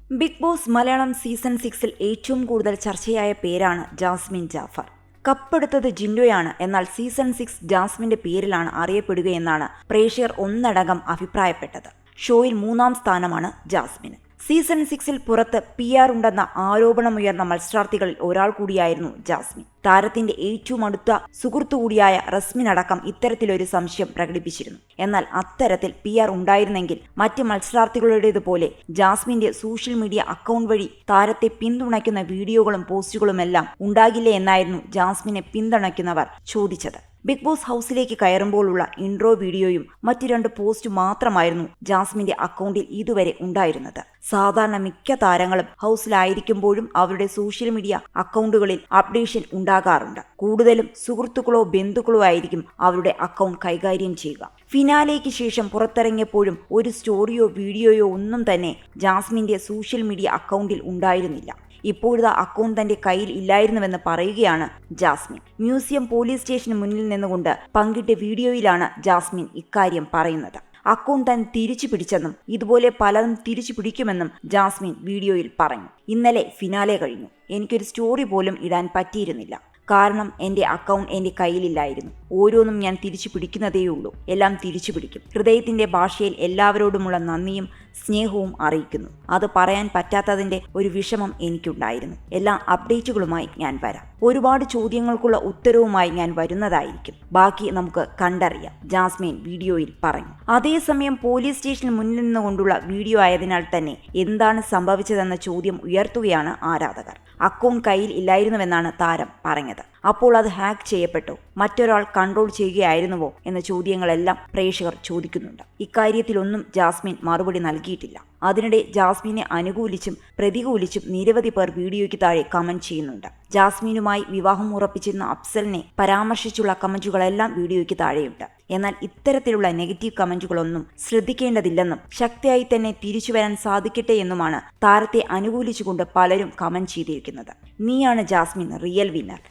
Big boss Malayalam season 6-ൽ ഏറ്റവും കൂടുതൽ ചർച്ചയായ പേരാണ് ജാസ്മിൻ ജാഫർ. കപ്പെടുത്തത് ജിൻഡോയാണ്, എന്നാൽ സീസൺ 6 ജാസ്മിന്റെ പേരിലാണ് അറിയപ്പെടുകയെന്നാണ് പ്രേക്ഷകർ ഒന്നടങ്കം അഭിപ്രായപ്പെട്ടത്. ഷോയിൽ 3-ാം സ്ഥാനമാണ് ജാസ്മിന്. സീസൺ 6-ൽ പുറത്ത് PR ഉണ്ടെന്ന ആരോപണമുയർന്ന മത്സരാർത്ഥികളിൽ ഒരാൾ കൂടിയായിരുന്നു ജാസ്മിൻ. താരത്തിന്റെ ഏറ്റവും അടുത്ത സുഹൃത്തുകൂടിയായ റസ്മിനടക്കം ഇത്തരത്തിലൊരു സംശയം പ്രകടിപ്പിച്ചിരുന്നു. എന്നാൽ അത്തരത്തിൽ PR ഉണ്ടായിരുന്നെങ്കിൽ മറ്റ് മത്സരാർത്ഥികളുടേതുപോലെ ജാസ്മിന്റെ സോഷ്യൽ മീഡിയ അക്കൗണ്ട് വഴി താരത്തെ പിന്തുണയ്ക്കുന്ന വീഡിയോകളും പോസ്റ്റുകളുമെല്ലാം ഉണ്ടാകില്ലേ എന്നായിരുന്നു ജാസ്മിനെ പിന്തുണയ്ക്കുന്നവർ ചോദിച്ചത്. ബിഗ് ബോസ് ഹൗസിലേക്ക് കയറുമ്പോഴുള്ള ഇൻട്രോ വീഡിയോയും മറ്റ് 2 പോസ്റ്റ് മാത്രമായിരുന്നു ജാസ്മിന്റെ അക്കൗണ്ടിൽ ഇതുവരെ ഉണ്ടായിരുന്നത്. സാധാരണ മിക്ക താരങ്ങളും ഹൗസിലായിരിക്കുമ്പോഴും അവരുടെ സോഷ്യൽ മീഡിയ അക്കൗണ്ടുകളിൽ അപ്ഡേഷൻ ഉണ്ടാകാറുണ്ട്. കൂടുതലും സുഹൃത്തുക്കളോ ബന്ധുക്കളോ ആയിരിക്കും അവരുടെ അക്കൗണ്ട് കൈകാര്യം ചെയ്യുക. ഫിനാലേക്ക് ശേഷം പുറത്തിറങ്ങിയപ്പോഴും ഒരു സ്റ്റോറിയോ വീഡിയോയോ ഒന്നും തന്നെ ജാസ്മിന്റെ സോഷ്യൽ മീഡിയ അക്കൗണ്ടിൽ ഉണ്ടായിരുന്നില്ല. ഇപ്പോഴത്തെ അക്കൗണ്ട് തന്റെ കയ്യിൽ ഇല്ലായിരുന്നുവെന്ന് പറയുകയാണ് ജാസ്മിൻ. മ്യൂസിയം പോലീസ് സ്റ്റേഷന് മുന്നിൽ നിന്നുകൊണ്ട് പങ്കിട്ട വീഡിയോയിലാണ് ജാസ്മിൻ ഇക്കാര്യം പറയുന്നത്. അക്കൗണ്ട് താൻ തിരിച്ചു പിടിച്ചെന്നും ഇതുപോലെ പലതും തിരിച്ചു പിടിക്കുമെന്നും ജാസ്മിൻ വീഡിയോയിൽ പറഞ്ഞു. ഇന്നലെ ഫിനാലെ കഴിഞ്ഞു. എനിക്കൊരു സ്റ്റോറി പോലും ഇടാൻ പറ്റിയിരുന്നില്ല. കാരണം എൻ്റെ അക്കൗണ്ട് എൻ്റെ കയ്യിലില്ലായിരുന്നു. ഓരോന്നും ഞാൻ തിരിച്ചു പിടിക്കുന്നതേയുള്ളൂ. എല്ലാം തിരിച്ചു പിടിക്കും. ഹൃദയത്തിൻ്റെ ഭാഷയിൽ എല്ലാവരോടുമുള്ള നന്ദിയും സ്നേഹവും അറിയിക്കുന്നു. അത് പറയാൻ പറ്റാത്തതിൻ്റെ ഒരു വിഷമം എനിക്കുണ്ടായിരുന്നു. എല്ലാ അപ്ഡേറ്റുകളുമായി ഞാൻ വരാം. ഒരുപാട് ചോദ്യങ്ങൾക്കുള്ള ഉത്തരവുമായി ഞാൻ വരുന്നതായിരിക്കും. ബാക്കി നമുക്ക് കണ്ടറിയാം, ജാസ്മിൻ വീഡിയോയിൽ പറഞ്ഞു. അതേസമയം പോലീസ് സ്റ്റേഷന് മുന്നിൽ നിന്നുകൊണ്ടുള്ള വീഡിയോ ആയതിനാൽ തന്നെ എന്താണ് സംഭവിച്ചതെന്ന ചോദ്യം ഉയർത്തുകയാണ് ആരാധകർ. അക്കൗണ്ട് കയ്യിൽ ഇല്ലായിരുന്നുവെന്നാണ് താരം പറഞ്ഞത്. അപ്പോൾ അത് ഹാക്ക് ചെയ്യപ്പെട്ടോ, മറ്റൊരാൾ കൺട്രോൾ ചെയ്യുകയായിരുന്നുവോ എന്ന ചോദ്യങ്ങളെല്ലാം പ്രേക്ഷകർ ചോദിക്കുന്നുണ്ട്. ഇക്കാര്യത്തിലൊന്നും ജാസ്മിൻ മറുപടി നൽകിയിട്ടില്ല. അതിനിടെ ജാസ്മിനെ അനുകൂലിച്ചും പ്രതികൂലിച്ചും നിരവധി പേർ വീഡിയോയ്ക്ക് താഴെ കമന്റ് ചെയ്യുന്നുണ്ട്. ജാസ്മിനുമായി വിവാഹം ഉറപ്പിച്ചിരുന്ന അഫ്സലിനെ പരാമർശിച്ചുള്ള കമന്റുകളെല്ലാം വീഡിയോയ്ക്ക് താഴെയുണ്ട്. എന്നാൽ ഇത്തരത്തിലുള്ള നെഗറ്റീവ് കമന്റുകളൊന്നും ശ്രദ്ധിക്കേണ്ടതില്ലെന്നും ശക്തിയായി തന്നെ തിരിച്ചു വരാൻ സാധിക്കട്ടെ എന്നുമാണ് താരത്തെ അനുകൂലിച്ചുകൊണ്ട് പലരും കമന്റ് ചെയ്തിരിക്കുന്നത്. നീയാണ് ജാസ്മിൻ റിയൽ വിന്നർ.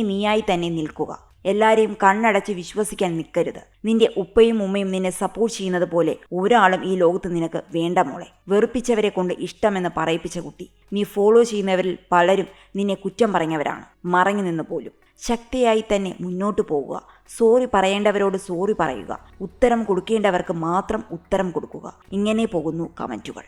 നീയായി തന്നെ നിൽക്കുക. എല്ലാരെയും കണ്ണടച്ച് വിശ്വസിക്കാൻ നിൽക്കരുത്. നിന്റെ ഉപ്പയും ഉമ്മയും നിന്നെ സപ്പോർട്ട് ചെയ്യുന്നത് പോലെ ഒരാളും ഈ ലോകത്ത് നിനക്ക് വേണ്ട മോളെ. വെറുപ്പിച്ചവരെ കൊണ്ട് ഇഷ്ടമെന്ന് പറയിപ്പിച്ച കുട്ടി. നീ ഫോളോ ചെയ്യുന്നവരിൽ പലരും നിന്നെ കുറ്റം പറഞ്ഞവരാണ്, മറഞ്ഞു നിന്ന് പോലും. ശക്തിയായി തന്നെ മുന്നോട്ട് പോകുക. സോറി പറയേണ്ടവരോട് സോറി പറയുക. ഉത്തരം കൊടുക്കേണ്ടവർക്ക് മാത്രം ഉത്തരം കൊടുക്കുക. ഇങ്ങനെ പോകുന്നു കമന്റുകൾ.